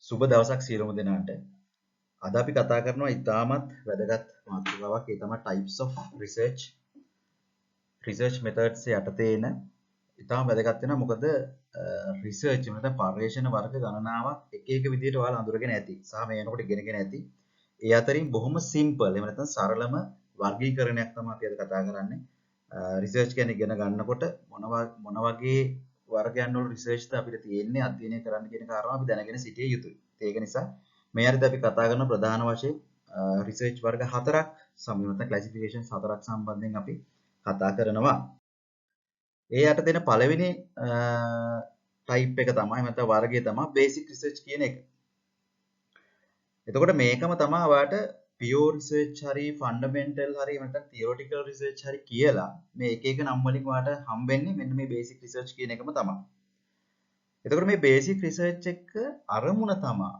සුබ දවසක් සියලුම දෙනාට. අද අපි කතා කරනවා ඉතාමත් වැදගත් මාතෘකාවක්. ඒ තමයි types of research methods යටතේ එන ඉතාම වැදගත් වෙනවා. මොකද research නැත්නම් පර්යේෂණ වර්ග ගණනාවක් එක එක විදිහට ඔයාලා අඳුරගෙන ඇති. සහ මේ වෙනකොට ඉගෙනගෙන ඇති. ඒ අතරින් බොහොම simple එහෙම නැත්නම් සරලම වර්ගීකරණයක් තමයි අපි අද කතා කරන්නේ. research කියන්නේ ඉගෙන ගන්නකොට මොන වගේ වර්ගයන් වල රිසර්ච් ද අපිට තියෙන්නේ අධ්‍යයනය කරන්න කියන කාරණාව අපි දැනගෙන සිටිය යුතුයි. ඒක නිසා මේ හරියට අපි කතා කරන ප්‍රධාන වශයෙන් රිසර්ච් වර්ග හතරක් සම්බන්ධ ක්ලාසිෆිකේෂන්ස් හතරක් සම්බන්ධයෙන් අපි කතා කරනවා. ඒ යට දෙන පළවෙනි ටයිප් එක තමයි නැත්නම් වර්ගය තමයි බේසික් රිසර්ච් කියන එක. එතකොට මේකම තමයි ඔයාලට pure research හරි fundamental හරි නැත්නම් theoretical research හරි කියලා මේ එක එක නම් වලින් ඔයාලට හම්බෙන්නේ මෙන්න මේ basic research කියන එකම තමයි. එතකොට මේ basic research එක අරමුණ තමයි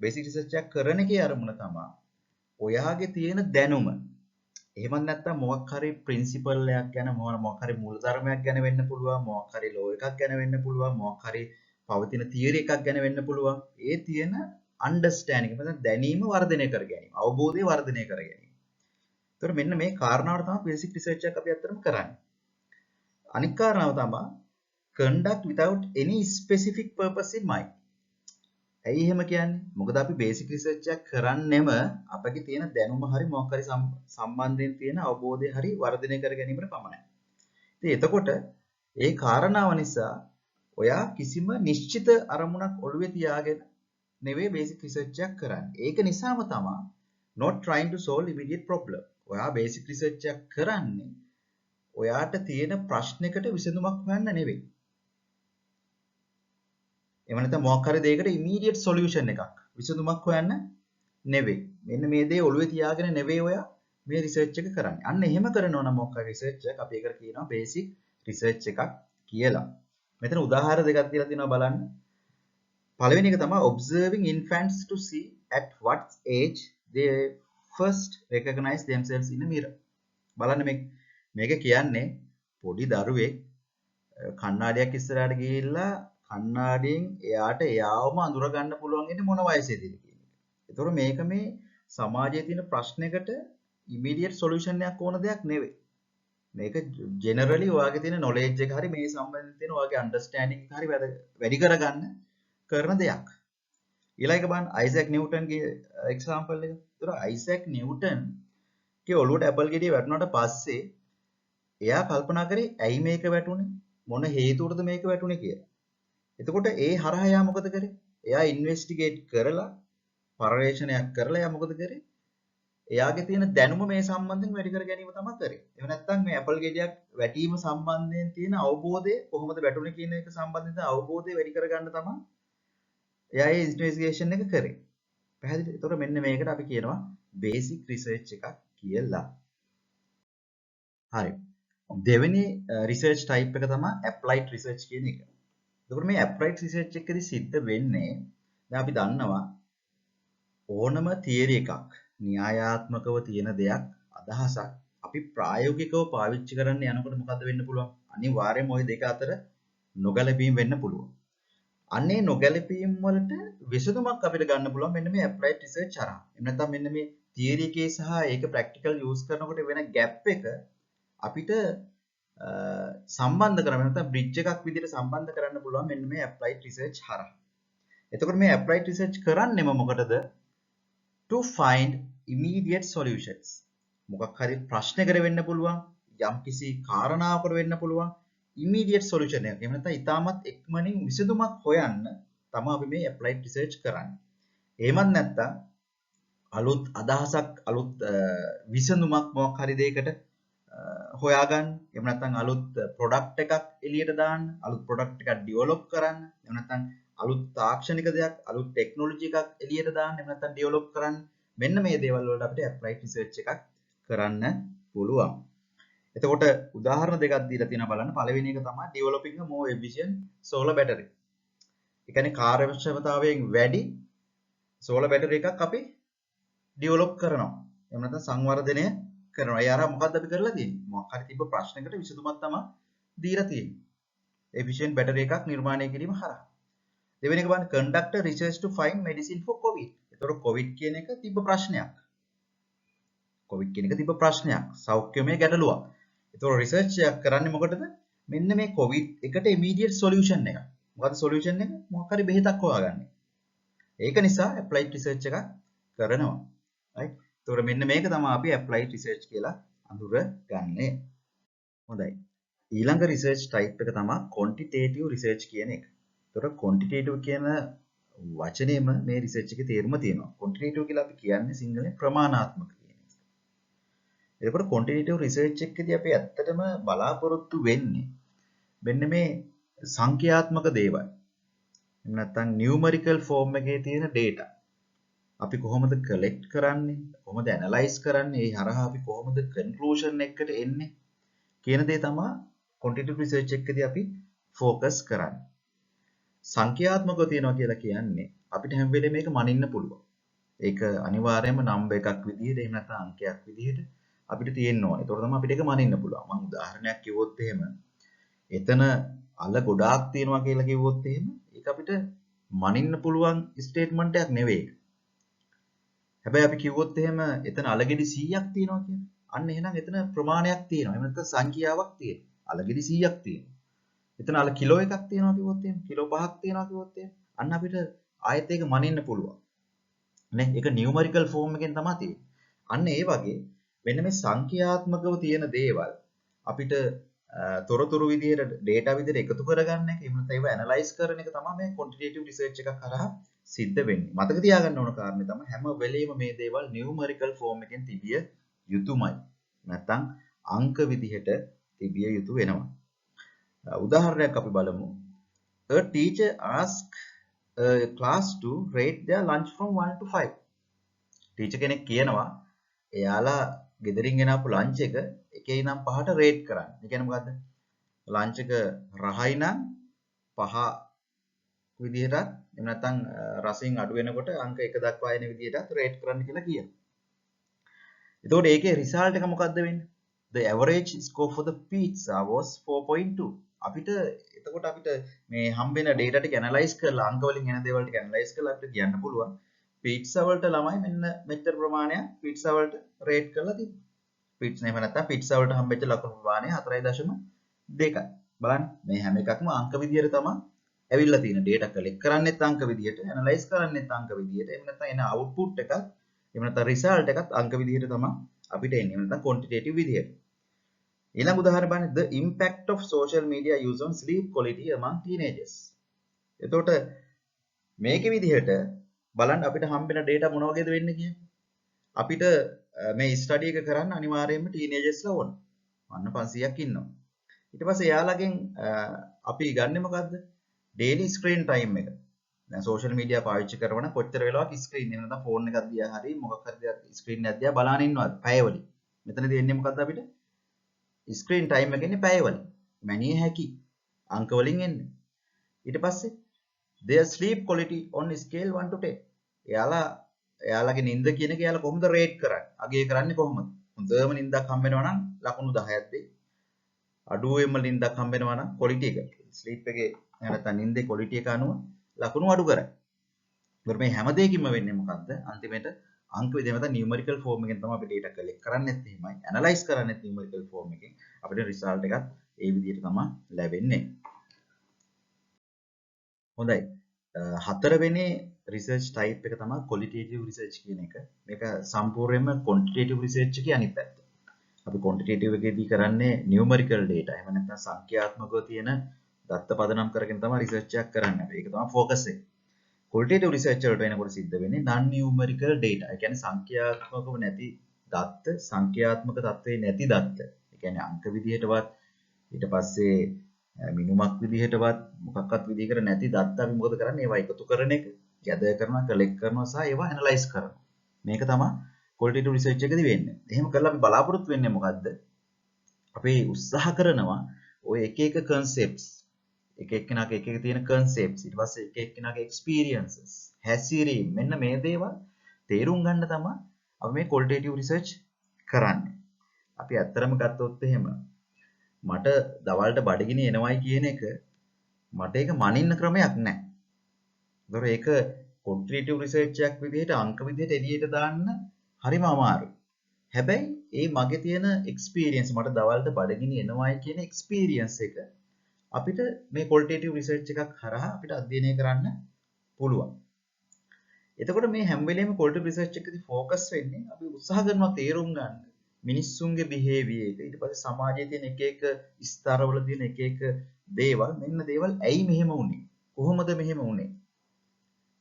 basic research එක කරන එකේ අරමුණ තමයි ඔයාගේ තියෙන දැනුම. එහෙම නැත්නම් මොකක් හරි principle එකක් ගැන මොකක් හරි මූලධර්මයක් ගැන වෙන්න පුළුවන්, මොකක් හරි law එකක් ගැන වෙන්න පුළුවන්, මොකක් හරි පවතින theory එකක් ගැන වෙන්න පුළුවන්. ඒ තියෙන understanding නැත්නම් දැනීම වර්ධනය කර ගැනීම, අවබෝධය වර්ධනය කර ගැනීම. ඒතකොට මෙන්න මේ කාරණාවට තමයි basic research එකක් අපි අත්‍තරම කරන්නේ. අනිත් කාරණාව තමයි conduct without any specific purpose in mind. ඇයි එහෙම කියන්නේ? මොකද අපි බේසික් රිසර්ච් එකක් කරන්නෙම අපගේ තියෙන දැනුම හරි මොකක් හරි සම්බන්ධයෙන් තියෙන අවබෝධය හරි වර්ධනය කර ගැනීමට පමණයි. ඉතින් එතකොට ඒ කාරණාව නිසා ඔයා කිසිම නිශ්චිත අරමුණක් ඔළුවේ තියාගෙන නෙවෙයි බේසික් රිසර්ච් එකක් කරන්නේ. ඒක නිසාම තමයි not trying to solve immediate problem. ඔයා බේසික් රිසර්ච් එකක් කරන්නේ ඔයාට තියෙන ප්‍රශ්නයකට විසඳුමක් හොයන්න නෙවෙයි. එහෙම නැත්නම් මොකක් හරි දෙයකට immediate solution එකක් විසඳුමක් හොයන්න නෙවෙයි. මෙන්න මේ දේ ඔළුවේ තියාගෙන නෙවෙයි ඔයා මේ රිසර්ච් එක කරන්නේ. අන්න එහෙම කරනවා නම් මොකක් හරි රිසර්ච් එකක් අපි ඒකට කියනවා basic research එකක් කියලා. මෙතන උදාහරණ දෙකක් කියලා තියෙනවා බලන්න. පළවෙනි එක තමයි observing infants to see at what age they first recognize themselves in a mirror. බලන්න මේක කියන්නේ පොඩි දරුවෙක් කණ්ණාඩියක් ඉස්සරහට ගිහිල්ලා කණ්ණාඩියෙන් එයාට එයාවම අඳුර ගන්න පුළුවන් ඉන්නේ මොන වයසේදීද කියන එක. ඒතකොට මේක මේ සමාජයේ තියෙන ප්‍රශ්නයකට ඉමීඩියට් සොලියුෂන් එකක් ඕන දෙයක් නෙවෙයි. මේක ජෙනරලි ඔයාගේ තියෙන නොලෙජ් එක හරි මේ සම්බන්ධයෙන් තියෙන ඔයාගේ අන්ඩර්ස්ටෑන්ඩින් එක හරි වැඩි කරගන්න කරන දෙයක්. ඊළඟ බලන්න අයිසැක් නිව්ටන්ගේ එක්සැම්පල් එක. ඒතකොට අයිසැක් නිව්ටන්ගේ ඔළුවට ඇපල් ගෙඩිය වැටුණාට පස්සේ එයා කල්පනා කරේ ඇයි මේක වැටුනේ? මොන හේතුවටද මේක වැටුනේ කියලා. එතකොට ඒ හරහා එයා මොකද කරේ? එයා ඉන්වෙස්ටිගේට් කරලා පර්යේෂණයක් කරලා එයා මොකද කරේ? එයාගේ තියෙන දැනුම මේ සම්බන්ධයෙන් වැඩි කර ගැනීම තමයි කරේ. එහෙම නැත්නම් මේ ඇපල් ගෙඩියක් වැටීම සම්බන්ධයෙන් තියෙන අවබෝධය කොහොමද වැටුනේ කියන එක සම්බන්ධයෙන් අවබෝධය වැඩි කර ගන්න තමයි එයා ඒ ඉන්වෙස්ටිගේෂන් එක කරේ. පැහැදිලිද? එතකොට මෙන්න මේකට අපි කියනවා බේසික් රිසර්ච් එකක් කියලා. හරි. දෙවෙනි රිසර්ච් ටයිප් එක තමයි ඇප්ලයිඩ් රිසර්ච් කියන එක. එතකොට මේ ඇප්ලයිඩ් රිසර්ච් එකේදී සිද්ධ වෙන්නේ දැන් අපි දන්නවා ඕනම තියරි එකක් න්‍යායාත්මකව තියෙන දෙයක් අදහසක් අපි ප්‍රායෝගිකව පාවිච්චි කරන්න යනකොට මොකද වෙන්න පුළුවන්? අනිවාර්යයෙන්ම ওই දෙක අතර නොගැලපීම් වෙන්න පුළුවන්. අන්නේ නොගැලපීම් වලට විසඳුමක් අපිට ගන්න පුළුවන් මෙන්න මේ ඇප්ලයිඩ් රිසර්ච් හරහා. එහෙම නැත්නම් මෙන්න මේ තියරි එකේ සහ ඒක ප්‍රැක්ටිකල් යූස් කරනකොට වෙන ગેප් එක අපිට සම්බන්ධ කරගන්න නැත්නම් බ්‍රිජ් එකක් විදිහට සම්බන්ධ කරන්න පුළුවන් මෙන්න මේ ඇප්ලයිඩ් රිසර්ච් හරහා. එතකොට මේ ඇප්ලයිඩ් රිසර්ච් කරන්නෙම මොකටද? To find immediate solutions. මොකක් හරි ප්‍රශ්නයකට වෙන්න පුළුවන්, යම්කිසි කාරණාවකට වෙන්න පුළුවන් immediate solution එකක්. එහෙම නැත්නම් ඉතාමත් ඉක්මනින් විසඳුමක් හොයන්න තමයි අපි මේ ඇප්ලයිඩ් රිසර්ච් කරන්නේ. එහෙමත් නැත්නම් අලුත් අදහසක් අලුත් විසඳුමක් මොකක් හරි දෙයකට හොයාගන්න. එහෙම නැත්නම් අලුත් ප්‍රොඩක්ට් එකක් එළියට දාන්න, අලුත් ප්‍රොඩක්ට් එකක් ඩෙවලොප් කරන්න. එහෙම නැත්නම් අලුත් තාක්ෂණික දෙයක්, අලුත් ටෙක්නොලොජි එකක් එළියට දාන්න, එහෙම නැත්නම් ඩෙවලොප් කරන්න. මෙන්න මේ දේවල් වලට අපිට ඇප්ලයිඩ් රිසර්ච් එකක් කරන්න පුළුවන්. එතකොට උදාහරණ දෙකක් දීලා තියෙනවා බලන්න. පළවෙනි එක තමයි developing a more efficient solar battery. ඒ කියන්නේ කාර්යක්ෂමතාවයෙන් වැඩි solar battery එකක් අපි develop කරනවා. එහෙම නැත්නම් සංවර්ධනය කරනවා. ඒ අර මොකද්ද අපි කරලා තියෙන්නේ? මොකක් හරි තිබ්බ ප්‍රශ්නයකට විසඳුමක් තමයි දීලා තියෙන්නේ. efficient battery එකක් නිර්මාණය කිරීම හරහා. දෙවෙනි එක බලන්න conduct a research to find medicine for covid. ඒතකොට covid කියන එක තිබ්බ ප්‍රශ්නයක්. covid කියන එක තිබ්බ ප්‍රශ්නයක්. සෞඛ්‍යමය ගැටලුවක්. ඒතකොට රිසර්ච් එකක් කරන්නේ මොකටද? මෙන්න මේ covid එකට immediate solution එක. මොකද්ද solution එක? මොකක් හරි බෙහෙතක් හොයාගන්න. ඒක නිසා applied research එකක් කරනවා. right? ඒතකොට මෙන්න මේක තමයි අපි applied research කියලා අඳුරගන්නේ. හොඳයි. ඊළඟ රිසර්ච් ටයිප් එක තමයි quantitative research කියන එක. ඒතකොට quantitative කියන වචනේම මේ රිසර්ච් එකේ තේරුම තියෙනවා. quantitative කියලා අපි කියන්නේ සිංහලෙන් ප්‍රමාණාත්මක කියන එක. එතකොට quantitative research එකේදී අපි ඇත්තටම බලාපොරොත්තු වෙන්නේ මෙන්න මේ සංඛ්‍යාත්මක දේවල්. එහෙම නැත්නම් numerical form එකේ තියෙන data. අපි කොහොමද collect කරන්නේ? කොහොමද analyze කරන්නේ? ඒ හරහා අපි කොහොමද conclusion එකකට එන්නේ? කියන දේ තමයි quantitative research එකේදී අපි focus කරන්නේ. සංඛ්‍යාත්මකව තියනවා කියලා කියන්නේ අපිට හැම වෙලේම මේක මනින්න පුළුවන්. ඒක අනිවාර්යයෙන්ම නම්බර් එකක් විදිහට එහෙම නැත්නම් අංකයක් විදිහට අපිට තියෙන්න ඕනේ. ඒතකොට තමයි අපිට ඒක මනින්න පුළුවන්. මම උදාහරණයක් කිව්වොත් එහෙම එතන අල ගොඩාක් තියෙනවා කියලා කිව්වොත් එහෙම ඒක අපිට මනින්න පුළුවන් ස්ටේට්මන්ට් එකක් නෙවෙයි. හැබැයි අපි කිව්වොත් එහෙම එතන අලගෙඩි 100ක් තියෙනවා කියලා. අන්න එහෙනම් එතන ප්‍රමාණයක් තියෙනවා. එහෙම නැත්නම් සංඛ්‍යාවක් තියෙනවා. අලගෙඩි 100ක් තියෙනවා. එතන අල කිලෝ එකක් තියෙනවා කිව්වොත් එහෙම කිලෝ 5ක් තියෙනවා කිව්වොත් එහෙම අන්න අපිට ආයෙත් ඒක මනින්න පුළුවන් නේ ඒක නියුමරිකල් ෆෝම් එකෙන් තමයි තියෙන්නේ අන්න ඒ වගේ මෙන්න මේ සංඛ්‍යාත්මකව තියෙන දේවල් අපිට තොරතුරු විදියට data විදියට එකතු කරගන්න එක එහෙම නැත්නම් ඒව ඇනලයිස් කරන එක තමයි මේ quantitative research එකක් කරා සිද්ධ වෙන්නේ මතක තියාගන්න ඕන කාරණේ තමයි හැම වෙලෙම මේ දේවල් නියුමරිකල් ෆෝම් එකෙන් තිබිය යුතුමයි නැත්නම් අංක විදිහට තිබිය යුතු වෙනවා උදාහරණයක් අපි බලමු. A teacher asks a class to rate their lunch from 1 to 5. Teacher කෙනෙක් කියනවා එයාලා ගෙදරින් ගෙනාපු ලන්ච් එක එකේ ඉඳන් 5ට රේට් කරන්න. ඒ කියන්නේ මොකද්ද? ලන්ච් එක රහයි නම් 5 විදිහටත් එහෙම නැත්නම් රසයෙන් අඩු වෙනකොට අංක 1 දක්වා එන විදිහටත් රේට් කරන්න කියලා කියනවා. එතකොට ඒකේ රිසල්ට් එක මොකද්ද වෙන්නේ? The average score for the pizza was 4.2. අපිට එතකොට අපිට මේ හම්බෙන data ටික ඇනලයිස් කරලා අංක වලින් එන දේවල් ටික ඇනලයිස් කරලා අපිට කියන්න පුළුවන් pizza වලට ළමයි මෙන්න මෙච්චර ප්‍රමාණයක් pizza වලට රේට් කරලා තිබ්බා. pizza එහෙම නැත්නම් pizza වලට හම්බෙච්ච ලකුණු ප්‍රමාණය 4.2යි. බලන්න මේ හැම එකක්ම අංක විදියට තමයි ඇවිල්ලා තියෙන data collect කරන්නෙත් අංක විදියට ඇනලයිස් කරන්නෙත් අංක විදියට එහෙම නැත්නම් එන output එකත් එහෙම නැත්නම් result එකත් අංක විදියට තමයි අපිට එන්නේ. එහෙම නැත්නම් quantitative විදියට. ඊළඟ උදාහරණ බලන්න the impact of social media use on sleep quality among teenagers. එතකොට මේකේ විදිහට බලන්න අපිට හම්බෙන data මොන වගේද වෙන්නේ කියන්නේ. අපිට මේ ස්ටඩි එක කරන්න අනිවාර්යයෙන්ම teenagersලා ඕන. අන්න 500ක් ඉන්නවා. ඊට පස්සේ එයාලගෙන් අපි ගන්නෙ මොකද්ද? daily screen time එක. දැන් social media පාවිච්චි කරන කොච්චර වෙලාවක් screen එක නැත්නම් phone එකක් දිහා හරි මොකක් හරි screen එකක් දිහා බලන ඉන්නවද? පැයවලින්. මෙතනදී එන්නේ මොකද්ද අපිට? ස්ක්‍රීන් ටයිම් එක එන්නේ පැය වලින්. මැනිය හැකි අංක වලින් එන්නේ. ඊට පස්සේ their sleep quality on scale 1 to 10. එයාලගේ නිින්ද කියන එක එයාලා කොහොමද රේට් කරන්නේ? අගය කරන්නේ කොහොමද? හොඳම නිින්දක් හම්බ වෙනවා නම් ලකුණු 10ක් දෙයි. අඩුවෙන්ම නිින්දක් හම්බ වෙනවා නම් quality එක. sleep එකේ නැත්නම් නිින්දේ quality එක අනුව ලකුණු අඩු කරයි. ඒකට මේ හැම දෙයකින්ම වෙන්නේ මොකද්ද? අන්තිමේට අංක විදිහට නැත්නම් numerical form එකෙන් තමයි අපි data collect කරන්නේත් එහෙමයි analyze කරන්නේත් numerical form එකෙන් අපිට result එකත් ඒ විදිහට තමයි ලැබෙන්නේ හොඳයි හතරවෙනි research type එක තමයි qualitative research කියන එක මේක සම්පූර්ණයෙන්ම quantitative research එකේ අනිත් පැත්ත අපි quantitative එකේදී කරන්නේ numerical data එහෙම නැත්නම් සංඛ්‍යාත්මකව තියෙන දත්ත පදනම් කරගෙන තමයි research එකක් කරන්නේ ඒක තමයි focus එක qualitative research වලට එනකොට සිද්ධ වෙන්නේ non numerical data. ඒ කියන්නේ සංඛ්‍යාත්මකව නැති දත්ත, සංඛ්‍යාත්මක තත්ත්වේ නැති දත්ත. ඒ කියන්නේ අංක විදිහටවත් ඊට පස්සේ මිනුමක් විදිහටවත් මොකක්වත් විදිහකට නැති දත්ත අපි මොකද කරන්නේ? ඒවා එකතු කරන එක, gather කරනවා, collect කරනවා සහ ඒවා analyze කරනවා. මේක තමයි qualitative research එකේදී වෙන්නේ. එහෙම කරලා අපි බලාපොරොත්තු වෙන්නේ මොකද්ද? අපි උත්සාහ කරනවා ওই එක එක concepts එක එක්කෙනාගේ එක එක තියෙන concepts ඊට පස්සේ එක එක්කෙනාගේ experiences හැසිරීම මෙන්න මේ දේවල් තේරුම් ගන්න තමයි අපි මේ qualitative research කරන්නේ. අපි ඇත්තරම ගත්තොත් එහෙම මට දවල්ට බඩගිනි එනවයි කියන එක මට ඒක මනින්න ක්‍රමයක් නැහැ. ඒතොර ඒක quantitative research එකක් විදිහට අංක විදිහට එළියට දාන්න හරිම අමාරුයි. හැබැයි ඒ මගේ තියෙන experience මට දවල්ට බඩගිනි එනවායි කියන experience එක අපිට මේ qualitative research එකක් හරහා අපිට අධ්‍යයනය කරන්න පුළුවන්. එතකොට මේ හැම වෙලේම qualitative research එකේදී focus වෙන්නේ අපි උත්සාහ කරනවා තේරුම් ගන්න මිනිස්සුන්ගේ behavior එක ඊට පස්සේ සමාජයේ තියෙන එක එක ස්තරවල තියෙන එක එක දේවල් මෙන්න දේවල් ඇයි මෙහෙම වුනේ කොහොමද මෙහෙම වුනේ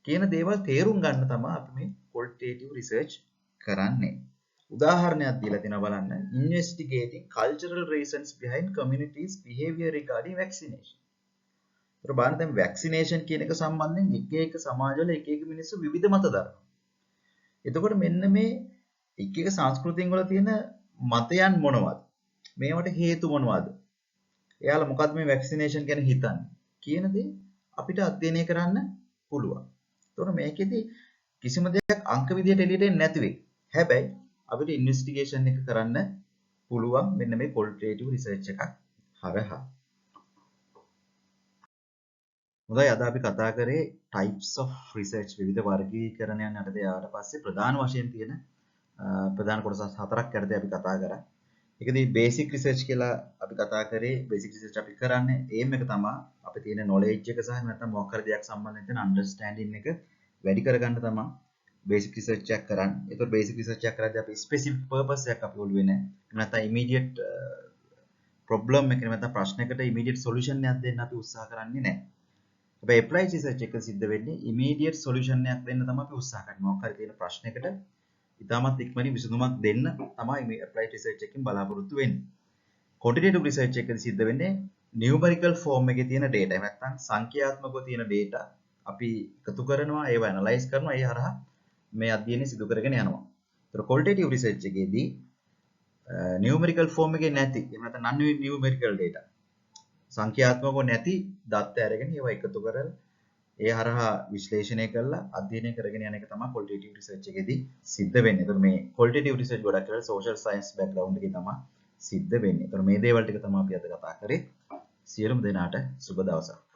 කියන දේවල් තේරුම් ගන්න තමයි අපි මේ qualitative research කරන්නේ. උදාහරණයක් දීලා තියෙනවා බලන්න. Investigating cultural reasons behind communities' behavior regarding vaccination. ඒතර බලන්න දැන් vaccination කියන එක සම්බන්ධයෙන් එක එක සමාජවල එක එක මිනිස්සු විවිධ මත දරනවා. එතකොට මෙන්න මේ එක එක සංස්කෘතියන් වල තියෙන මතයන් මොනවද? මේවට හේතු මොනවද? එයාලා මොකද්ද මේ vaccination ගැන හිතන්නේ? කියන දේ අපිට අධ්‍යයනය කරන්න පුළුවන්. එතකොට මේකෙදි කිසිම දෙයක් අංක විදියට එළියට එන්නේ නැති වෙයි. හැබැයි අපිට ඉන්වෙස්ටිගේෂන් එක කරන්න පුළුවන් මෙන්න මේ qualitative research එකක් හරහා. හොඳයි අද අපි කතා කරේ types of research විවිධ වර්ගීකරණයන් යටතේ ආවට පස්සේ ප්‍රධාන වශයෙන් තියෙන ප්‍රධාන කොටස් හතරක් යටතේ අපි කතා කරා. ඒකදී basic research කියලා අපි කතා කරේ basic research අපි කරන්නේ aim එක තමයි අපි තියෙන knowledge එක සහ නැත්නම් මොකක් හරි දෙයක් සම්බන්ධයෙන් තියෙන understanding එක වැඩි කරගන්න තමයි basic research එකක් කරන්නේ. ඒතකොට basic research එකක් කරද්දී අපි specific purpose එකක් අපි ඔළුවේ නැහැ. නැත්නම් immediate problem එක නැත්නම් ප්‍රශ්නයකට immediate solution එකක් දෙන්න අපි උත්සාහ කරන්නේ නැහැ. හැබැයි applied research එක සිද්ධ වෙන්නේ immediate solution එකක් දෙන්න තමයි අපි උත්සාහ කරන්නේ. මොකක් හරි තියෙන ප්‍රශ්නයකට ඉතාමත් ඉක්මනින් විසඳුමක් දෙන්න තමයි මේ applied research එකකින් බලාපොරොත්තු වෙන්නේ. quantitative research එකදී සිද්ධ වෙන්නේ numerical form එකේ තියෙන data. එහෙම නැත්නම් සංඛ්‍යාත්මකව තියෙන data අපි එකතු කරනවා, ඒව analyze කරනවා, ඒ හරහා මේ අධ්‍යයනය සිදු කරගෙන යනවා. ඒතර qualitative research එකේදී numerical form එකේ නැති එහෙම නැත්නම් non numerical data සංඛ්‍යාත්මකව නැති දත්ත අරගෙන ඒවා එකතු කරලා ඒ හරහා විශ්ලේෂණය කරලා අධ්‍යයනය කරගෙන යන එක තමයි qualitative research එකේදී සිද්ධ වෙන්නේ. ඒතර මේ qualitative research ගොඩක් කරලා social science background එකේ තමයි සිද්ධ වෙන්නේ. ඒතර මේ දේවල් ටික තමයි අපි අද කතා කරේ. සියලුම දෙනාට සුබ දවසක්.